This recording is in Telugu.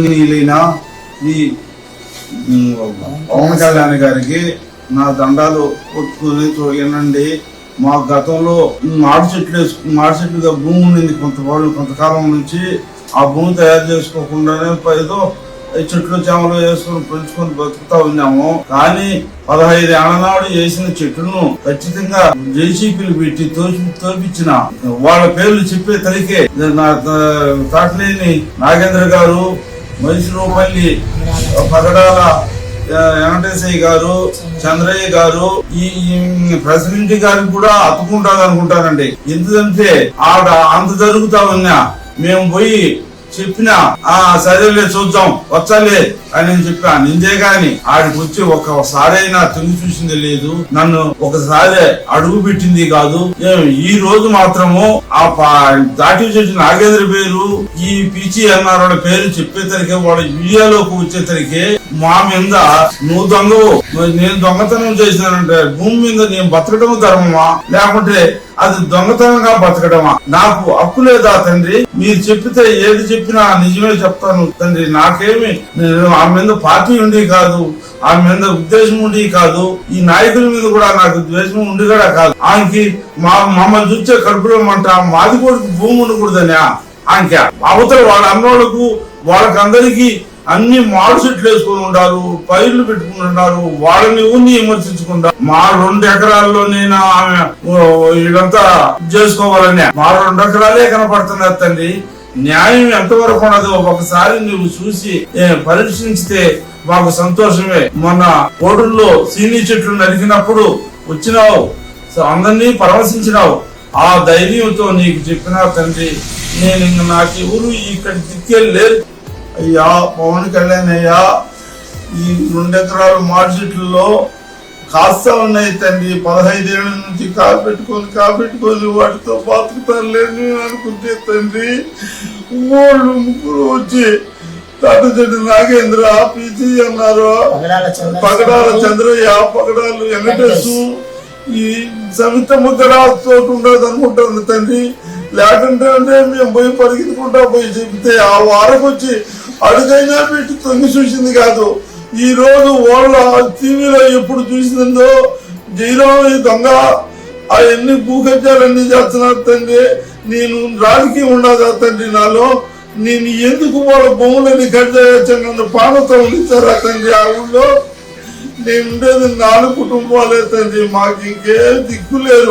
గౌరవనీయులైన ఈ పవన్ కళ్యాణ్ గారికి నా దండాలు ఒత్తుకుని వినండి. మా గతంలో మాడి చెట్లుగా భూమి ఉండింది కొంతకాలం నుంచి. ఆ భూమి తయారు చేసుకోకుండానే ఏదో చెట్లు చేమలు వేసుకొని పెంచుకొని బతుకుతా ఉన్నాము. కానీ 15 ఏళ్ల నాడు వేసిన చెట్లను ఖచ్చితంగా జేసీపీలు పెట్టి తోపించిన వాళ్ళ పేర్లు చెప్పే తరికే తాటలేని నాగేంద్ర గారు, మైసూరుపల్లి పగడాల వెంకటేశయ్య గారు, చంద్రయ్య గారు, ఈ ప్రెసిడెంట్ గారికి కూడా అతుకుంటారు అనుకుంటానండి. ఎందుకంటే ఆడ అంత జరుగుతా ఉన్నా మేము పోయి చెప్పినా సరేలే చూద్దాం వచ్చాలే అని చెప్పా. నిందే గాని ఆడికి వచ్చి ఒక్కసారైనా తొంగి చూసింది లేదు, నన్ను ఒకసారి అడుగు పెట్టింది కాదు. ఈ రోజు మాత్రము ఆ దాటి చెట్టు నాగేంద్ర పేరు, ఈ పిచి అన్నారోட పేరు చెప్పేసరికి వాళ్ళ వీడియోలోకి వచ్చేసరికి మా మీద నువ్వు దొంగవు, నేను దొంగతనం చేసినానంటే భూమి మీద నేను బతకడం ధర్మమా లేకుంటే అది దొంగతనంగా బతకడమా? నాకు హక్కు లేదా తండ్రి? మీరు చెప్పితే ఏది చెప్పినా నిజమే చెప్తాను తండ్రి. నాకేమి ఆమె మీద పార్టీ ఉండి కాదు, ఆమె మీద ఉద్దేశం ఉండి కాదు, ఈ నాయకుల మీద కూడా నాకు ద్వేషం ఉండి కూడా కాదు. ఆమెకి మమ్మల్ని చూసే కడుపులో మంట, మాది కూడా భూమి ఉండకూడదని ఆమెకి అవతల వాళ్ళ అన్నోళ్లకు వాళ్ళకందరికీ అన్ని మాడు చెట్లు వేసుకుని ఉన్నారు, పైర్లు పెట్టుకుని ఉన్నారు. వాళ్ళని ఊరిని విమర్శించకుండా మా 2 ఎకరాల్లో నేను ఆమె ఇదంతా చేసుకోవాలని మా 2 ఎకరాలే కనపడుతున్నారు తండ్రి. న్యాయం ఎంతవరకు ఉన్నదో ఒకసారి నువ్వు చూసి పరీక్షించితే మాకు సంతోషమే. మొన్న కోడుల్లో సీనీ చెట్లు నరికినప్పుడు వచ్చినావు, అందరినీ పరామర్శించినావు. ఆ ధైర్యంతో నీకు చెప్పినా తండ్రి. నేను ఇంక నాకు ఎవరు ఇక్కడ దిక్కేళ్ళు అయ్యా పవన్ కళ్యాణ్ అయ్యా, ఈ 2 ఎకరాలు మాడి చెట్లలో కాస్తా ఉన్నాయి తండ్రి. 15 ఏళ్ల నుంచి కాపెట్టుకొని వాటితో బతుకుతారు లేని అనుకుంటే తండ్రి, 3 వచ్చి తాత చెట్టు నాగేంద్ర, పిచి అన్నారు, పగడాల చంద్రయ్య, పగడాలు వెంకటేశు, ఈ సవితమ్మ తోటి ఉండదు అనుకుంటాను తండ్రి. లేకుంటే మేము పోయి పరిగెత్తుకుంటా పోయి చెబితే ఆ వారకు వచ్చి అడుగైనా పెట్టి తొంగి చూసింది కాదు. ఈ రోజు వాళ్ళ టీవీలో ఎప్పుడు చూసిందో జైరామయ్య దొంగ అవన్నీ భూకబ్జాలన్నీ చేస్తున్నారు తండ్రి. నేను రాజకీయం ఉండదు తండ్రి నాలో. నేను ఎందుకు వాళ్ళ భూములని కట్ట నన్ను పానతో ఉండిస్తారా తండ్రి? ఆ ఊళ్ళో నేను ఉండేది 4 కుటుంబాలే తండ్రి. మాకు ఇంకే దిక్కు లేరు.